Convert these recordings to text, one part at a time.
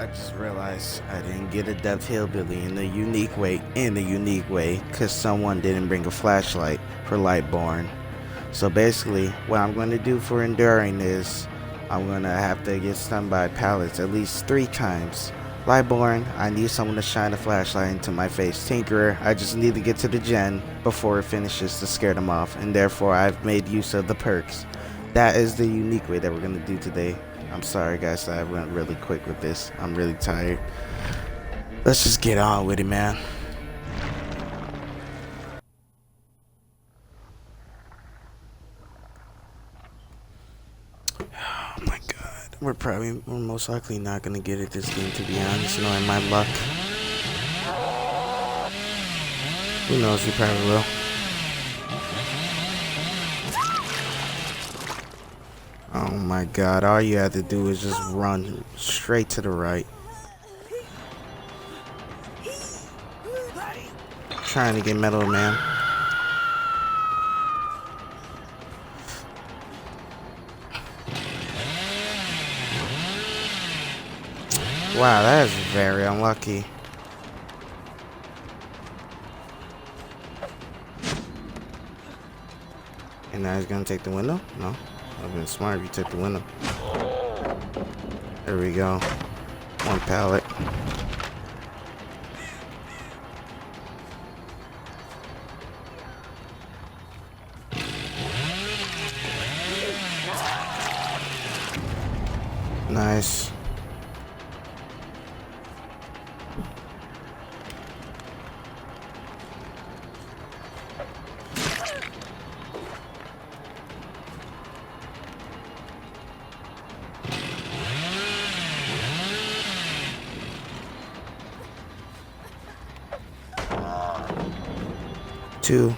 I just realized I didn't get a Death Hillbilly in the unique way, because someone didn't bring a flashlight for Lightborn. So basically, what I'm going to do for Enduring is I'm going to have to get stung by pallets at least 3 times. Lightborn, I need someone to shine a flashlight into my face. Tinkerer, I just need to get to the gen before it finishes to scare them off, and therefore I've made use of the perks. That is the unique way that we're going to do today. I'm sorry guys that I went really quick with this. I'm really tired. Let's just get on with it, man. Oh my god. We're most likely not gonna get it this game, to be honest, knowing my luck. Who knows, we probably will. Oh my god, all you have to do is just run straight to the right. Trying to get Metal Man. Wow, that is very unlucky. And now he's gonna take the window? No. That would have been smart if you took the window. There we go. 1 pallet. Nice. Two.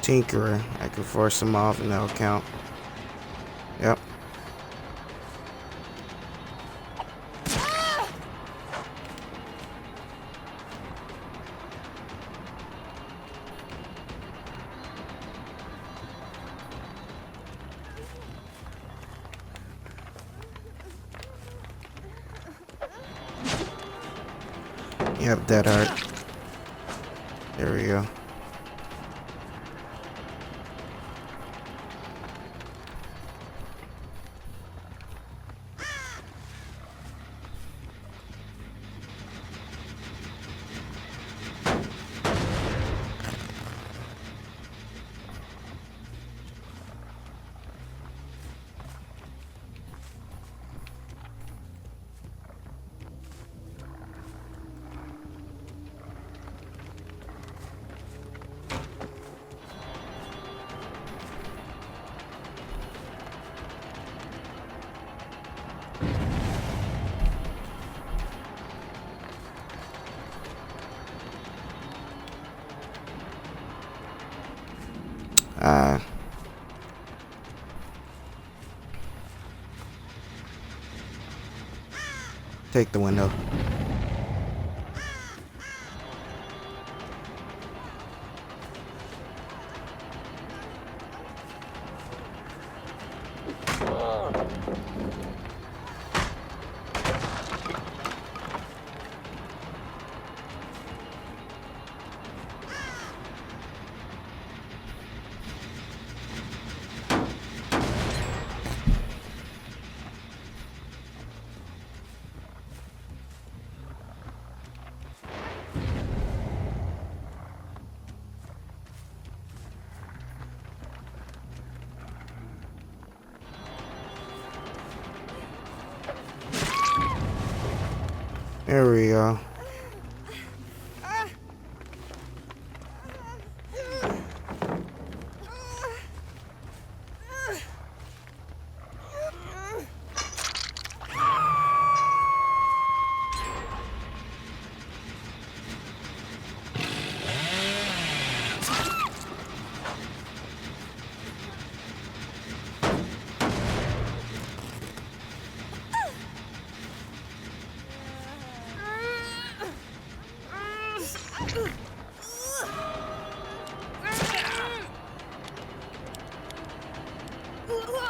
Tinkerer. I can force him off and that'll count. Yep. Yep, Dead Heart. There we go. Take the window. There we go.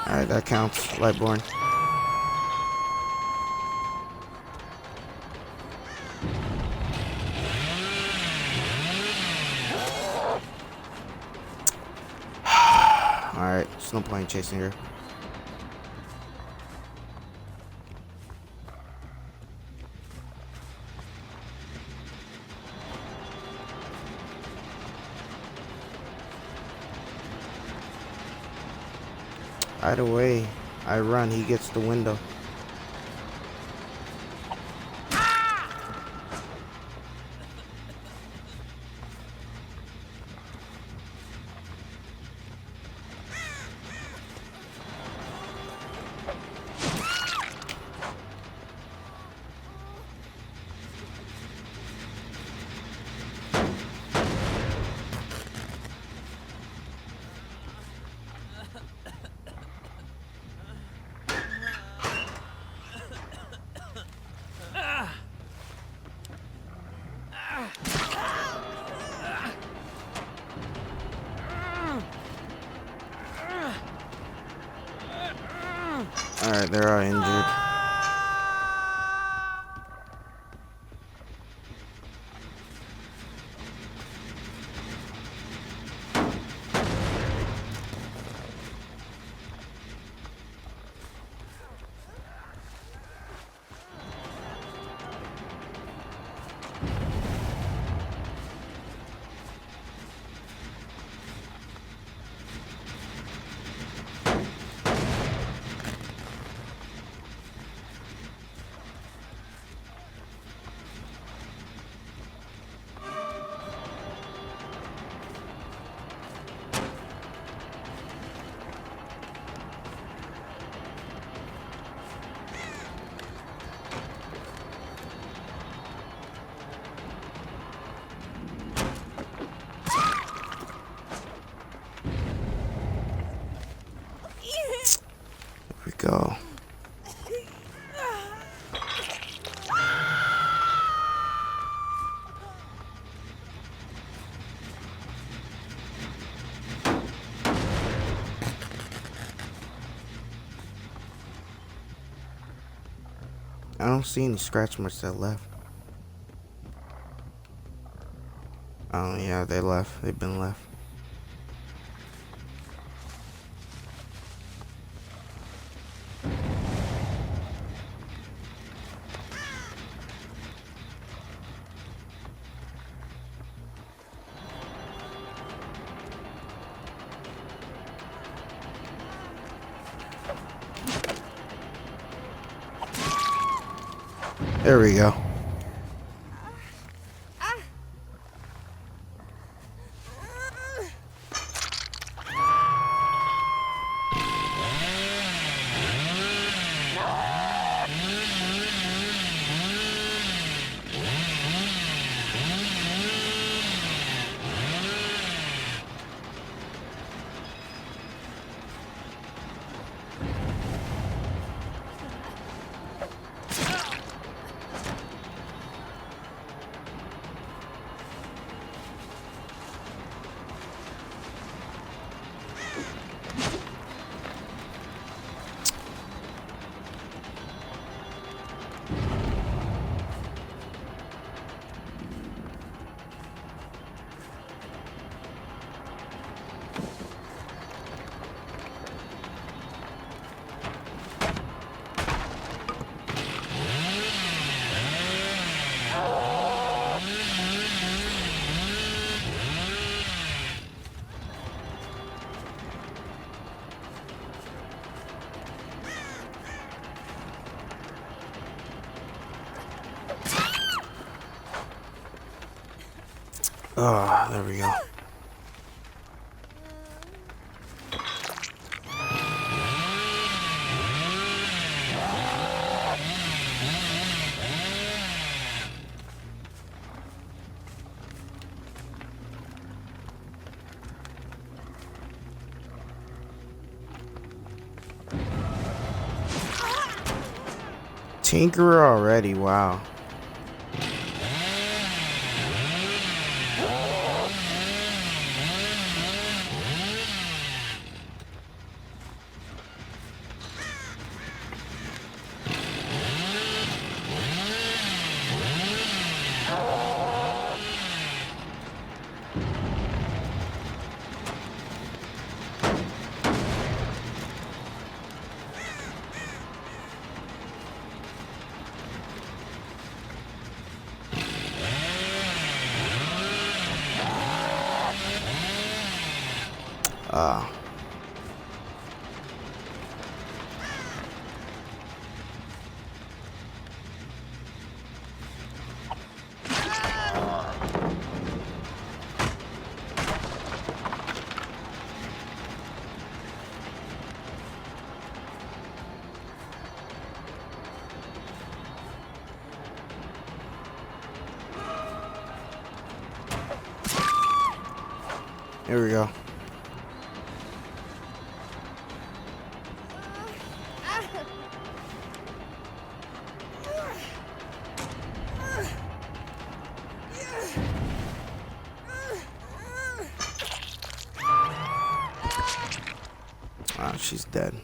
Alright, that counts. Lightborn. There's no point chasing her. Either way, I run, he gets the window. Alright, they're all injured. Here we go. I don't see any scratch marks that left. Oh yeah, they left. They've been left. There we go. Oh, there we go. Tinkerer already, wow. Here we go. Ah, she's dead.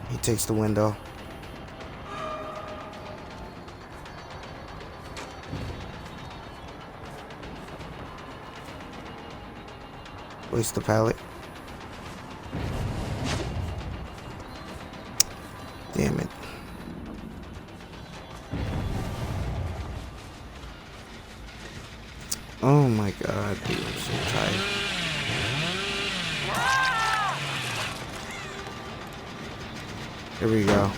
He takes the window. Waste the pallet. Damn it. Oh my god, dude, I'm so tired. Here we go.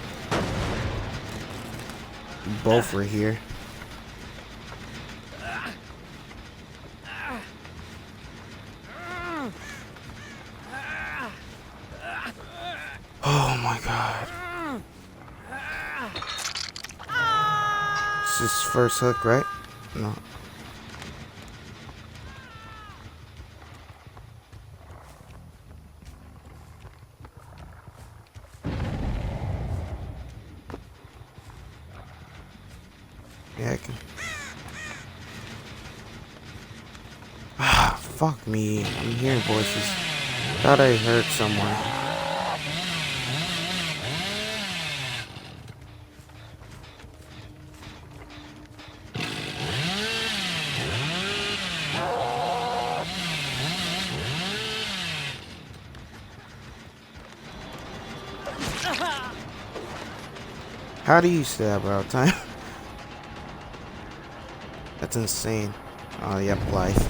Both were here. Oh my god. This is first hook, right? No. Yeah, I can. Ah, fuck me. I'm hearing voices. Thought I heard someone. How do you stab out time? That's insane. Oh, yep, life.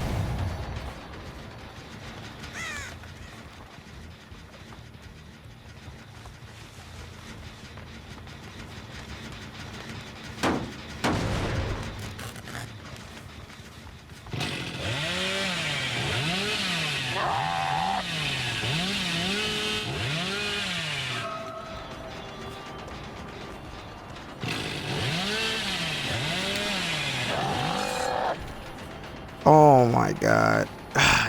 Oh my god.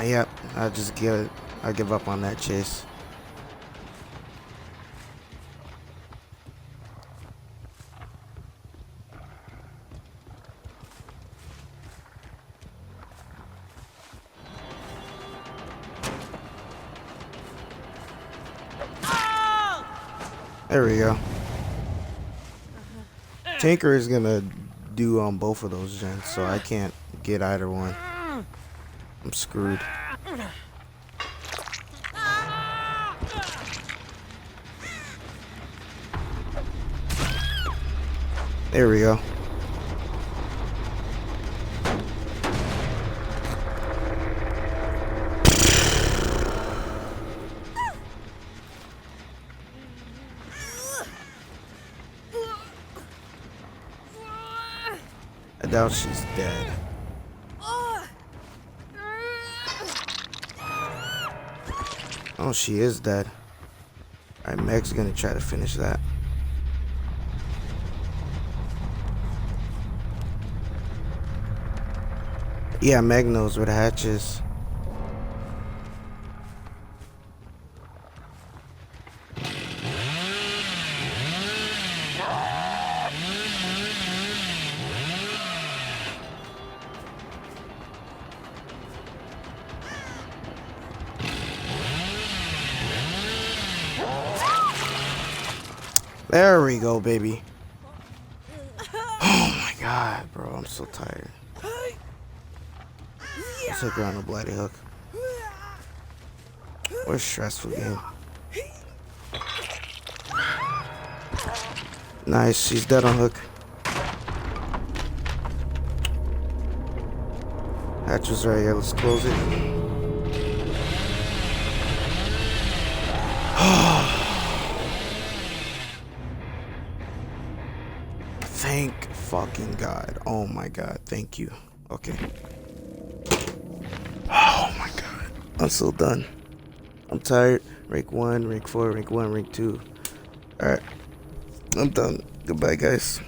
Yep, I give up on that chase. There we go. Tinker is gonna do on both of those gens, so I can't get either one. I'm screwed. There we go. I doubt she's dead. Oh, she is dead. Alright, Meg's gonna try to finish that. Yeah, Meg knows where the hatch is. There we go, baby. Oh my god, bro, I'm so tired. Let's hook her on a bloody hook. What a stressful game. Nice, she's dead on hook. Hatch was right here, let's close it. Thank fucking God. Oh my God, thank you. Okay. Oh my God, I'm so done. I'm tired. Rank 1, rank 4, rank 1, rank 2. Alright, I'm done. Goodbye, guys.